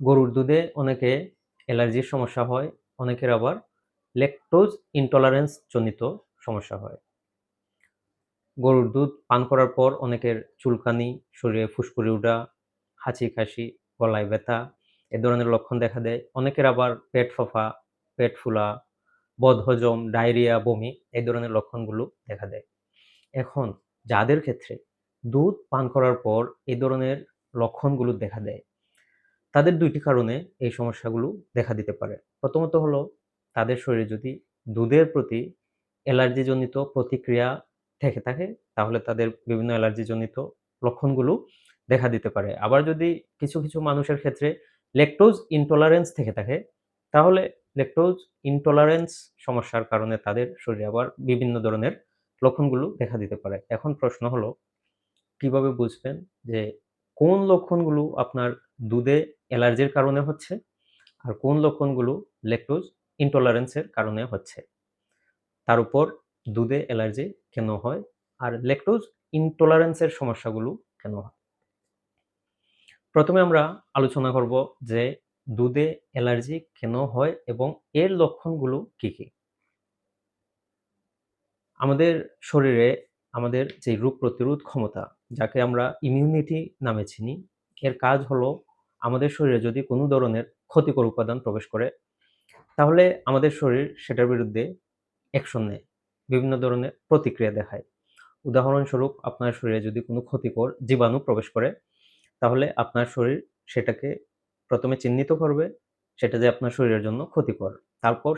গরুর দুধে অনেকে অ্যালার্জির সমস্যা হয়, অনেকের আবার ল্যাকটোজ ইনটলারেন্স জনিত সমস্যা হয়। গরুর দুধ পান করার পর অনেকের চুলকানি, শরীরে ফুসকুড়ি ওঠা, হাঁচি-কাশি, গলায় ব্যথা এ ধরনের লক্ষণ দেখা দেয়। অনেকের আবার পেট ফাঁপা, পেট ফুলা, বদহজম, ডায়রিয়া, বমি এই ধরনের লক্ষণগুলো দেখা দেয়। এখন যাদের ক্ষেত্রে দুধ পান করার পর এই ধরনের লক্ষণগুলো দেখা দেয়, তাদের ২ টি কারণে এই সমস্যাগুলো দেখা দিতে পারে। প্রথমত হলো তাদের শরীরে যদি দুধের প্রতি অ্যালার্জিজনিত প্রতিক্রিয়া থেকে থাকে, তাহলে তাদের বিভিন্ন অ্যালার্জিজনিত লক্ষণগুলো দেখা দিতে পারে। আবার যদি কিছু মানুষের ক্ষেত্রে ল্যাকটোজ ইনটলারেন্স থেকে থাকে, তাহলে ল্যাকটোজ ইনটলারেন্স সমস্যার কারণে তাদের শরীরে আবার বিভিন্ন ধরনের লক্ষণগুলো দেখা দিতে পারে। এখন প্রশ্ন হলো কিভাবে বুঝবেন যে কোন লক্ষণগুলো আপনার দুধে অ্যালার্জির কারণে হচ্ছে আর কোন লক্ষণগুলো ল্যাকটোজ ইনটলারেন্স এর কারণে হচ্ছে? তার উপর দুধে অ্যালার্জি কেন হয় আর ল্যাকটোজ ইনটলারেন্স এর সমস্যাগুলো কেন হয়? প্রথমে আমরা আলোচনা করব যে দুধে অ্যালার্জি কেন হয় এবং এর লক্ষণগুলো কি, কি? আমাদের শরীরে আমাদের যে রোগ প্রতিরোধ ক্ষমতা, যাকে আমরা ইমিউনিটি নামে চিনি, এর কাজ হলো আমাদের শরীরে যদি কোনো ধরনের ক্ষতিকর উপাদান প্রবেশ করে, তাহলে আমাদের শরীর সেটার বিরুদ্ধে অ্যাকশন নেয়। বিভিন্ন ধরনের প্রতিক্রিয়া দেখায়। উদাহরণস্বরূপ আপনার শরীরে যদি কোনো ক্ষতিকর জীবাণু প্রবেশ করে, তাহলে আপনার শরীর সেটাকে প্রথমে চিহ্নিত করবে, সেটা যে আপনার শরীরের জন্য ক্ষতিকর। তারপর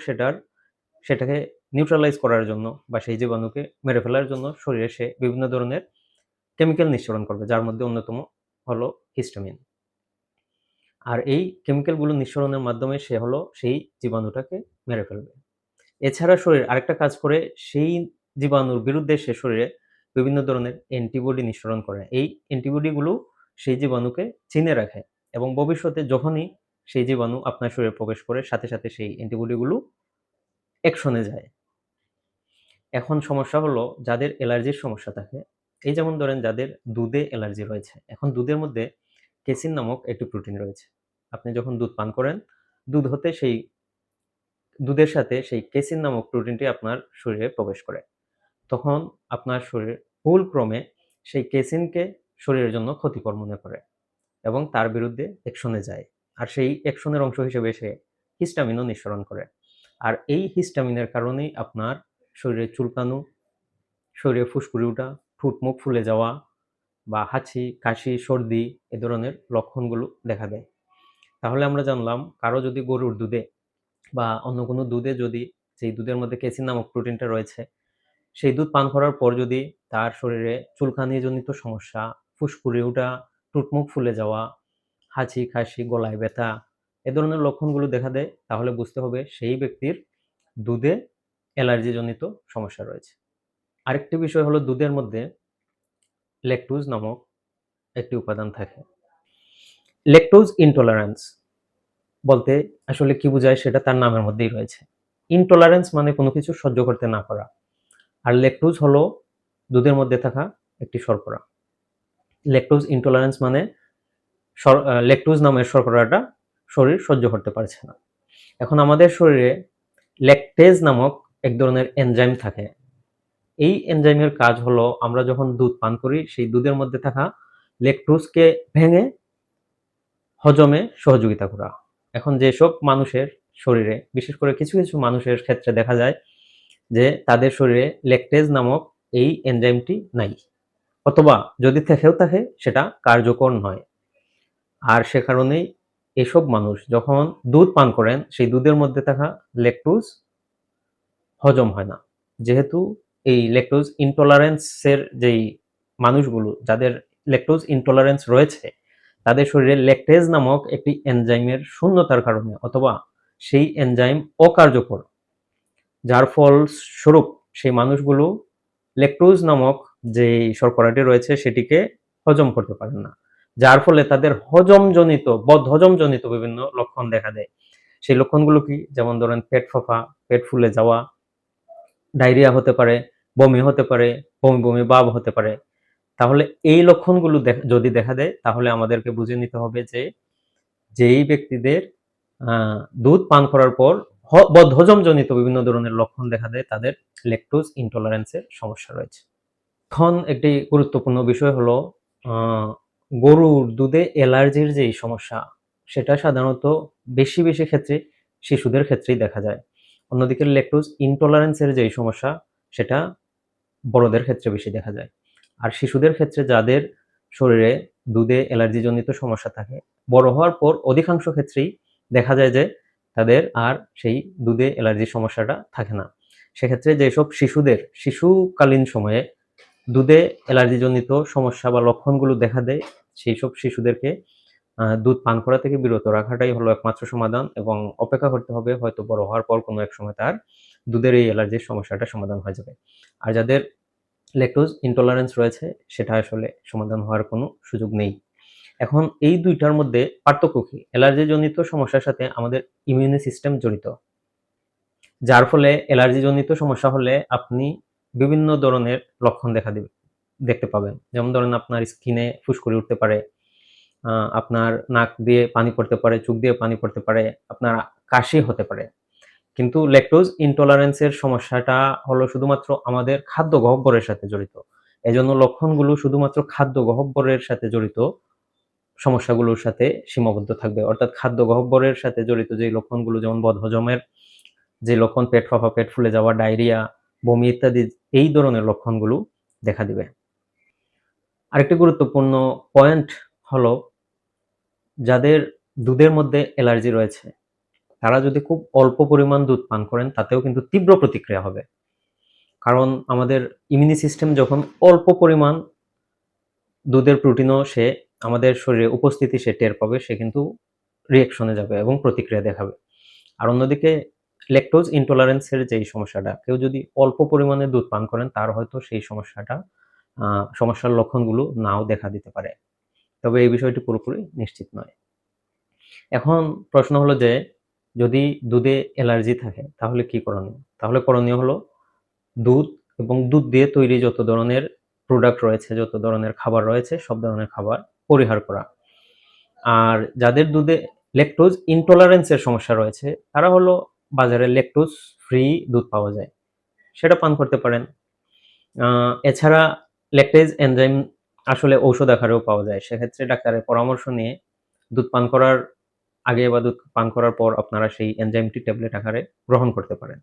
সেটাকে নিউট্রালাইজ করার জন্য বা সেই জীবাণুকে মেরে ফেলার জন্য শরীরে সে বিভিন্ন ধরনের কেমিক্যাল নিঃসরণ করবে, যার মধ্যে অন্যতম হলো হিস্টামিন। আর এই কেমিক্যালগুলো নিঃসরণের মাধ্যমে সে হলো সেই জীবাণুটাকে মেরে ফেলবে। এছাড়া শরীর আরেকটা কাজ করে, সেই জীবাণুর বিরুদ্ধে সে শরীরে বিভিন্ন ধরনের অ্যান্টিবডি নিঃসরণ করে। এই অ্যান্টিবডিগুলো সেই জীবাণুকে চিনে রাখে এবং ভবিষ্যতে যখনই সেই জীবাণু আপনার শরীরে প্রবেশ করে, সাথে সেই অ্যান্টিবডিগুলো অ্যাকশনে যায়। এখন সমস্যা হলো যাদের অ্যালার্জির সমস্যা থাকে, এই যেমন ধরেন যাদের দুধে অ্যালার্জি রয়েছে। এখন দুধের মধ্যে কেসিন নামক একটি প্রোটিন রয়েছে। আপনি যখন দুধ পান করেন, দুধ হতে সেই দুধের সাথে সেই কেসিন নামক প্রোটিনটি আপনার শরীরে প্রবেশ করে। তখন আপনার শরীর ভুলক্রমে সেই কেসিনকে শরীরের জন্য ক্ষতিকর মনে করে এবং তার বিরুদ্ধে অ্যাকশনে যায়। আর সেই অ্যাকশনের অংশ হিসেবে সে হিস্টামিনও নিঃসরণ করে। আর এই হিস্টামিনের কারণেই আপনার শরীরে চুলকানো, শরীরে ফুসকুড়ি ওঠা, ঠোঁট-মুখ ফুলে যাওয়া বা হাঁচি, কাশি, সর্দি এ ধরনের লক্ষণগুলো দেখা দেয়। তাহলে আমরা জানলাম কারো যদি গরুর দুধে বা অন্য কোনো দুধে যদি যেই দুধের মধ্যে কেসিন নামক প্রোটিনটা রয়েছে, সেই দুধ পান করার পর যদি তার শরীরে চুলকানিজনিত সমস্যা, ফুসকুড়ি ওঠা, ঠোঁট-মুখ ফুলে যাওয়া, হাঁচি, কাশি, গলায় ব্যথা এ ধরনের লক্ষণগুলো দেখা দেয়, তাহলে বুঝতে হবে সেই ব্যক্তির দুধে অ্যালার্জিজনিত সমস্যা রয়েছে। আরেকটি বিষয় হলো দুধের মধ্যে ল্যাকটোজ নামক একটি উপাদান থাকে। ল্যাকটোজ ইনটলারেন্স বলতে আসলে কি বোঝায় সেটা তার নামের মধ্যেই রয়েছে। ইনটলারেন্স মানে কোনো কিছু সহ্য করতে না পারা। আর ল্যাকটোজ হলো দুধের মধ্যে থাকা একটি শর্করা। ল্যাকটোজ ইনটলারেন্স মানে ল্যাকটোজ নামের শর্করাটা শরীর সহ্য করতে পারছে না। এখন আমাদের শরীরে ল্যাকটেজ নামক এক ধরনের এনজাইম থাকে। এই এনজাইমের কাজ হলো আমরা যখন দুধ পান করি, সেই দুধের মধ্যে থাকা ল্যাকটোজকে ভেঙে হজমে সহযোগিতা করা। এখন যেসব মানুষের শরীরে, বিশেষ করে কিছু মানুষের ক্ষেত্রে দেখা যায় যে তাদের শরীরে ল্যাকটেজ নামক এই এনজাইমটি নাই, অথবা যদি থেকেও থাকে সেটা কার্যকর নয়। আর সে কারণেই এসব মানুষ যখন দুধ পান করেন, সেই দুধের মধ্যে থাকা ল্যাকটোজ হজম হয় না। যেহেতু এই ল্যাকটোজ ইনটলারেন্সের যেই মানুষগুলো, যাদের ল্যাকটোজ ইনটলারেন্স রয়েছে, তাদের শরীরে ল্যাকটেজ নামক একটি এনজাইমের শূন্যতার কারণে, অথবা সেই এনজাইম অকার্যকর, যার ফলস্বরূপ সেই মানুষগুলো ল্যাকটোজ নামক যেই শর্করাটি রয়েছে সেটিকে হজম করতে পারেন না। যার ফলে তাদের বদহজমজনিত বিভিন্ন লক্ষণ দেখা দেয়। সেই লক্ষণগুলো কি? যেমন ধরেন পেট ফাঁপা, পেট ফুলে যাওয়া, ডায়রিয়া হতে পারে, বমি হতে পারে, বমি ভাব হতে পারে। তাহলে এই লক্ষণগুলো যদি দেখা দেয়, তাহলে আমাদেরকে বুঝে নিতে হবে যে যেই ব্যক্তিদের দুধ পান করার পর বদহজমজনিত বিভিন্ন ধরনের লক্ষণ দেখা দেয় তাদের ল্যাকটোজ ইনটলারেন্সের সমস্যা রয়েছে। এখন একটি গুরুত্বপূর্ণ বিষয় হলো আ গরুর দুধে অ্যালার্জির যেই সমস্যা, সেটা সাধারণত বেশি ক্ষেত্রে শিশুদের ক্ষেত্রেই দেখা যায়। অন্যদিকে ল্যাকটোজ ইনটলারেন্স এর যেই সমস্যা, সেটা বড়দের ক্ষেত্রে বেশি দেখা যায়। আর শিশুদের ক্ষেত্রে যাদের শরীরে দুধে অ্যালার্জিজনিত সমস্যা থাকে, বড় হওয়ার পর অধিকাংশ ক্ষেত্রেই দেখা যায় যে তাদের আর সেই দুধে অ্যালার্জির সমস্যাটা থাকে না। সেক্ষেত্রে যেসব শিশুদের শিশুকালীন সময়ে দুধে অ্যালার্জিজনিত সমস্যা বা লক্ষণগুলো দেখা দেয়, সেইসব শিশুদেরকে দুধ পান করা থেকে বিরত রাখাটাই হলো একমাত্র সমাধান এবং অপেক্ষা করতে হবে হয়তো বড় হওয়ার পর কোনো এক সময় তার দুধের এই অ্যালার্জির সমস্যাটা সমাধান হয়ে যাবে। আর যাদের ল্যাকটোজ ইনটলারেন্স রয়েছে সেটা আসলে সমাধান হওয়ার কোনো সুযোগ নেই। এখন এই ২ টার মধ্যে পার্থক্য কি? অ্যালার্জিজনিত সমস্যার সাথে আমাদের ইমিউনি সিস্টেম জড়িত। যার ফলে অ্যালার্জিজনিত সমস্যা হলে আপনি বিভিন্ন ধরনের লক্ষণ দেখতে পাবেন। যেমন ধরেন আপনার স্কিনে ফুসকুড়ি উঠতে পারে, আ আপনার নাক দিয়ে পানি পড়তে পারে, চোখ দিয়ে পানি পড়তে পারে, আপনার কাশি হতে পারে। কিন্তু ল্যাকটোজ ইনটলারেন্স এর সমস্যাটা হলো শুধুমাত্র আমাদের খাদ্য গহ্বরের সাথে জড়িত। এজন্য লক্ষণগুলো শুধুমাত্র খাদ্য গহ্বরের সাথে জড়িত সমস্যাগুলোর সাথে সীমাবদ্ধ থাকবে। অর্থাৎ খাদ্য গহ্বরের সাথে জড়িত যেই লক্ষণগুলো যেমন বদহজমের যে লক্ষণ পেট ফাঁপা, পেট ফুলে যাওয়া, ডায়রিয়া, বমি ইত্যাদি এই ধরনের লক্ষণগুলো দেখা দিবে। আরেকটি গুরুত্বপূর্ণ পয়েন্ট হলো যাদের দুধের মধ্যে অ্যালার্জি রয়েছে, তারা যদি খুব অল্প পরিমাণ দুধ পান করেন তাতেও কিন্তু তীব্র প্রতিক্রিয়া হবে। কারণ আমাদের ইমিউনি সিস্টেম যখন অল্প পরিমাণ দুধের প্রোটিনও সে আমাদের শরীরে উপস্থিতি সে টের পাবে, সে কিন্তু রিঅ্যাকশনে যাবে এবং প্রতিক্রিয়া দেখাবে। আর অন্যদিকে ল্যাকটোজ ইনটলারেন্স এর যেই সমস্যাটা, কেউ যদি অল্প পরিমাণে দুধ পান করেন তার হয়তো সেই সমস্যাটা সমস্যার লক্ষণগুলো নাও দেখা দিতে পারে। তবে এই বিষয়টি পুরোপুরি নিশ্চিত নয়। এখন প্রশ্ন হলো যে যদি দুধে অ্যালার্জি থাকে তাহলে কি করণীয়? তাহলে করণীয় হলো দুধ এবং দুধ দিয়ে তৈরি যত ধরনের প্রোডাক্ট রয়েছে, যত ধরনের খাবার রয়েছে সব ধরনের খাবার পরিহার করা। আর যাদের দুধে ল্যাকটোজ ইনটলারেন্স এর সমস্যা রয়েছে তারা হলো বাজারে ল্যাকটোজ ফ্রি দুধ পাওয়া যায়। সেটা পান করতে পারেন। এছাড়া ল্যাকটেজ এনজাইম আসলে ঔষধ আকারেও পাওয়া যায়। সেক্ষেত্রে ডাক্তারের পরামর্শ নিয়ে দুধ পান করার আগে বা দুধ পান করার পর আপনারা সেই এনজাইমটি ট্যাবলেট আকারে গ্রহণ করতে পারেন।